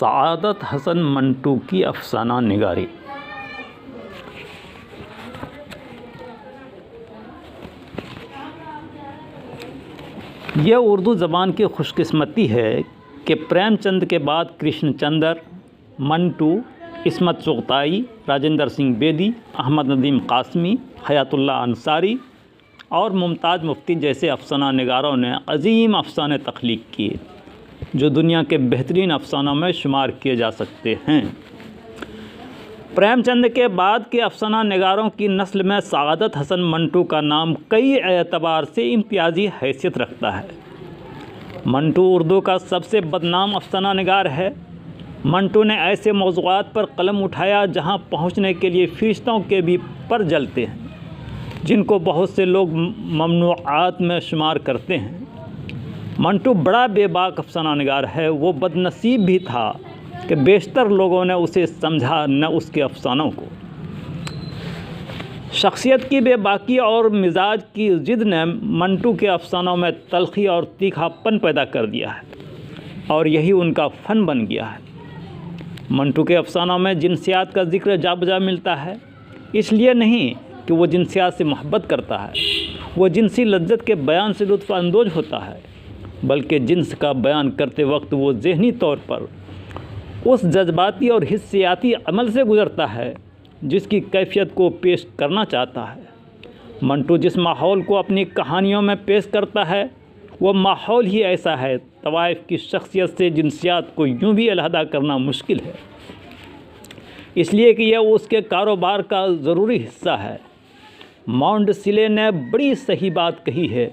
سعادت حسن منٹو کی افسانہ نگاری۔ یہ اردو زبان کی خوش قسمتی ہے کہ پریم چند کے بعد کرشن چندر، منٹو، عصمت چغتائی، راجندر سنگھ بیدی، احمد ندیم قاسمی، حیات اللہ انصاری اور ممتاز مفتی جیسے افسانہ نگاروں نے عظیم افسانے تخلیق کیے جو دنیا کے بہترین افسانوں میں شمار کیے جا سکتے ہیں۔ پریم چند کے بعد کے افسانہ نگاروں کی نسل میں سعادت حسن منٹو کا نام کئی اعتبار سے امتیازی حیثیت رکھتا ہے۔ منٹو اردو کا سب سے بدنام افسانہ نگار ہے۔ منٹو نے ایسے موضوعات پر قلم اٹھایا جہاں پہنچنے کے لیے فرشتوں کے بھی پر جلتے ہیں، جن کو بہت سے لوگ ممنوعات میں شمار کرتے ہیں۔ منٹو بڑا بے باک افسانہ نگار ہے۔ وہ بد نصیب بھی تھا کہ بیشتر لوگوں نے اسے سمجھا نہ اس کے افسانوں کو۔ شخصیت کی بے باکی اور مزاج کی ضد نے منٹو کے افسانوں میں تلخی اور تیکھا پن پیدا کر دیا ہے اور یہی ان کا فن بن گیا ہے۔ منٹو کے افسانوں میں جنسیات کا ذکر جا بجا ملتا ہے، اس لیے نہیں کہ وہ جنسیات سے محبت کرتا ہے، وہ جنسی لذت کے بیان سے لطف اندوز ہوتا ہے، بلکہ جنس کا بیان کرتے وقت وہ ذہنی طور پر اس جذباتی اور حسیاتی عمل سے گزرتا ہے جس کی کیفیت کو پیش کرنا چاہتا ہے۔ منٹو جس ماحول کو اپنی کہانیوں میں پیش کرتا ہے وہ ماحول ہی ایسا ہے۔ طوائف کی شخصیت سے جنسیات کو یوں بھی علیحدہ کرنا مشکل ہے، اس لیے کہ یہ اس کے کاروبار کا ضروری حصہ ہے۔ مونڈسلے نے بڑی صحیح بات کہی ہے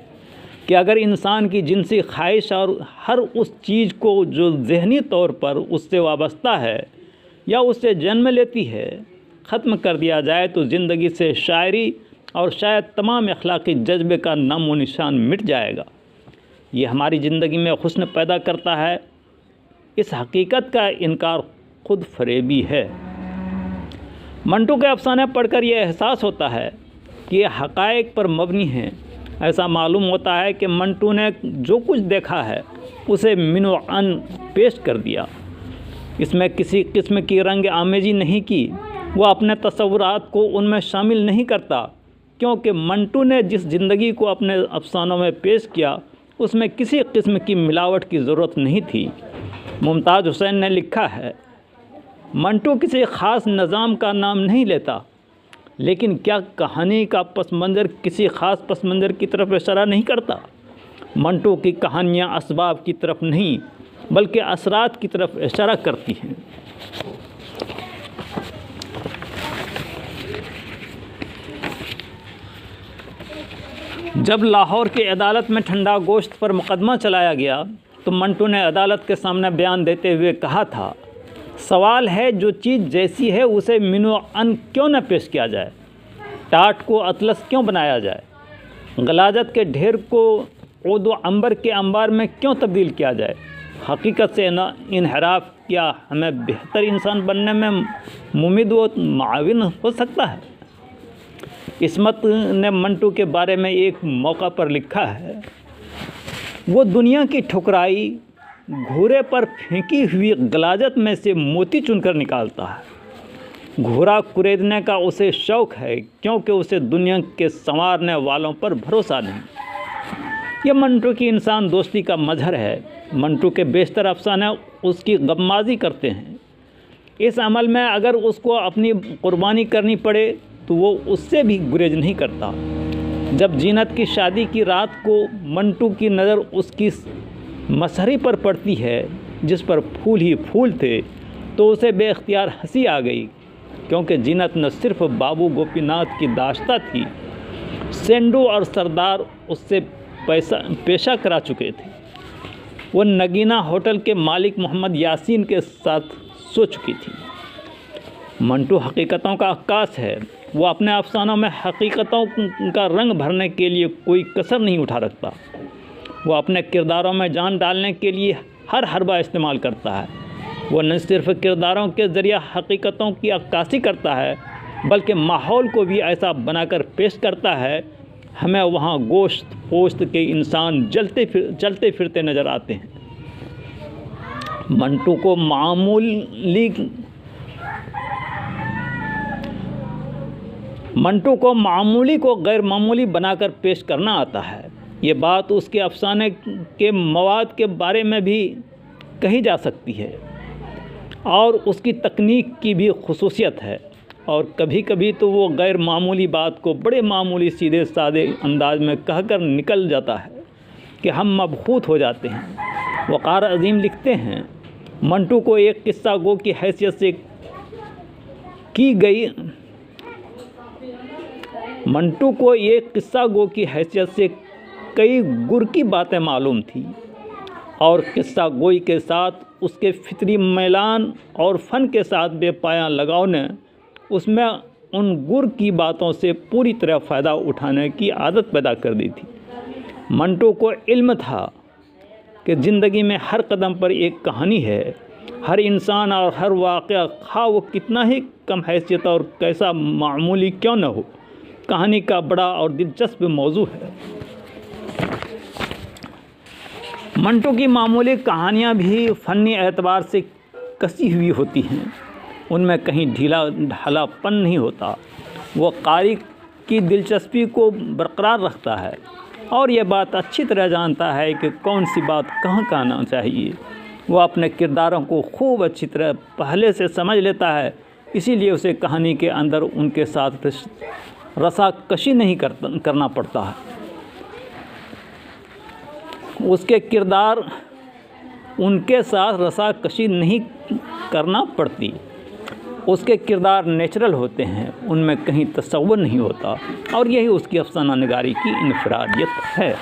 کہ اگر انسان کی جنسی خواہش اور ہر اس چیز کو جو ذہنی طور پر اس سے وابستہ ہے یا اس سے جنم لیتی ہے ختم کر دیا جائے تو زندگی سے شاعری اور شاید تمام اخلاقی جذبے کا نام و نشان مٹ جائے گا۔ یہ ہماری زندگی میں حسن پیدا کرتا ہے۔ اس حقیقت کا انکار خود فریبی ہے۔ منٹو کے افسانے پڑھ کر یہ احساس ہوتا ہے کہ یہ حقائق پر مبنی ہیں۔ ایسا معلوم ہوتا ہے کہ منٹو نے جو کچھ دیکھا ہے اسے من و عن پیش کر دیا، اس میں کسی قسم کی رنگ آمیزی نہیں کی۔ وہ اپنے تصورات کو ان میں شامل نہیں کرتا، کیونکہ منٹو نے جس زندگی کو اپنے افسانوں میں پیش کیا اس میں کسی قسم کی ملاوٹ کی ضرورت نہیں تھی۔ ممتاز حسین نے لکھا ہے، منٹو کسی خاص نظام کا نام نہیں لیتا، لیکن کیا کہانی کا پس منظر کسی خاص پس منظر کی طرف اشارہ نہیں کرتا؟ منٹو کی کہانیاں اسباب کی طرف نہیں بلکہ اثرات کی طرف اشارہ کرتی ہیں۔ جب لاہور کی عدالت میں ٹھنڈا گوشت پر مقدمہ چلایا گیا تو منٹو نے عدالت کے سامنے بیان دیتے ہوئے کہا تھا، سوال ہے جو چیز جیسی ہے اسے من و عن کیوں نہ پیش کیا جائے؟ ٹاٹ کو اطلس کیوں بنایا جائے؟ غلاظت کے ڈھیر کو عود و عنبر کے انبار میں کیوں تبدیل کیا جائے؟ حقیقت سے انحراف کیا ہمیں بہتر انسان بننے میں ممید و معاون ہو سکتا ہے؟ عصمت نے منٹو کے بارے میں ایک موقع پر لکھا ہے، وہ دنیا کی ٹھکرائی گھورے پر پھینکی ہوئی غلاظت میں سے موتی چن کر نکالتا ہے۔ گھورا کریدنے کا اسے شوق ہے کیونکہ اسے دنیا کے سنوارنے والوں پر بھروسہ نہیں۔ یہ منٹو کی انسان دوستی کا مظہر ہے۔ منٹو کے بیشتر افسانے اس کی غمازی کرتے ہیں۔ اس عمل میں اگر اس کو اپنی قربانی کرنی پڑے تو وہ اس سے بھی گریز نہیں کرتا۔ جب زینت کی شادی کی رات کو منٹو کی نظر اس کی مسہری پر پڑتی ہے جس پر پھول ہی پھول تھے تو اسے بے اختیار ہنسی آ گئی، کیونکہ زینت نہ صرف بابو گوپی ناتھ کی داشتہ تھی، سینڈو اور سردار اس سے پیشہ کرا چکے تھے۔ وہ نگینہ ہوٹل کے مالک محمد یاسین کے ساتھ سو چکی تھی۔ منٹو حقیقتوں کا عکاس ہے۔ وہ اپنے افسانوں میں حقیقتوں کا رنگ بھرنے کے لیے کوئی کسر نہیں اٹھا رکھتا۔ وہ اپنے کرداروں میں جان ڈالنے کے لیے ہر حربہ استعمال کرتا ہے۔ وہ نہ صرف کرداروں کے ذریعہ حقیقتوں کی عکاسی کرتا ہے بلکہ ماحول کو بھی ایسا بنا کر پیش کرتا ہے ہمیں وہاں گوشت پوشت کے انسان چلتے پھرتے نظر آتے ہیں۔ منٹو کو معمولی کو غیر معمولی بنا کر پیش کرنا آتا ہے۔ یہ بات اس کے افسانے کے مواد کے بارے میں بھی کہی جا سکتی ہے اور اس کی تکنیک کی بھی خصوصیت ہے، اور کبھی کبھی تو وہ غیر معمولی بات کو بڑے معمولی سیدھے سادے انداز میں کہہ کر نکل جاتا ہے کہ ہم مبہوت ہو جاتے ہیں۔ وقار عظیم لکھتے ہیں، منٹو کو ایک قصہ گو کی حیثیت سے کئی گر کی باتیں معلوم تھی، اور قصہ گوئی کے ساتھ اس کے فطری میلان اور فن کے ساتھ بے پایاں لگاؤ نے اس میں ان گر کی باتوں سے پوری طرح فائدہ اٹھانے کی عادت پیدا کر دی تھی۔ منٹو کو علم تھا کہ زندگی میں ہر قدم پر ایک کہانی ہے، ہر انسان اور ہر واقعہ خواہ وہ کتنا ہی کم حیثیت اور کیسا معمولی کیوں نہ ہو، کہانی کا بڑا اور دلچسپ موضوع ہے۔ منٹو کی معمولی کہانیاں بھی فنی اعتبار سے کسی ہوئی ہوتی ہیں، ان میں کہیں ڈھیلا ڈھالا پن نہیں ہوتا، وہ قاری کی دلچسپی کو برقرار رکھتا ہے اور یہ بات اچھی طرح جانتا ہے کہ کون سی بات کہاں کہنا چاہیے۔ وہ اپنے کرداروں کو خوب اچھی طرح پہلے سے سمجھ لیتا ہے، اسی لیے اسے کہانی کے اندر ان کے ساتھ رسا کشی نہیں کرنا پڑتا ہے۔ اس کے کردار ان کے ساتھ رسا کشی نہیں کرنا پڑتی، اس کے کردار نیچرل ہوتے ہیں، ان میں کہیں تصور نہیں ہوتا، اور یہی اس کی افسانہ نگاری کی انفرادیت ہے۔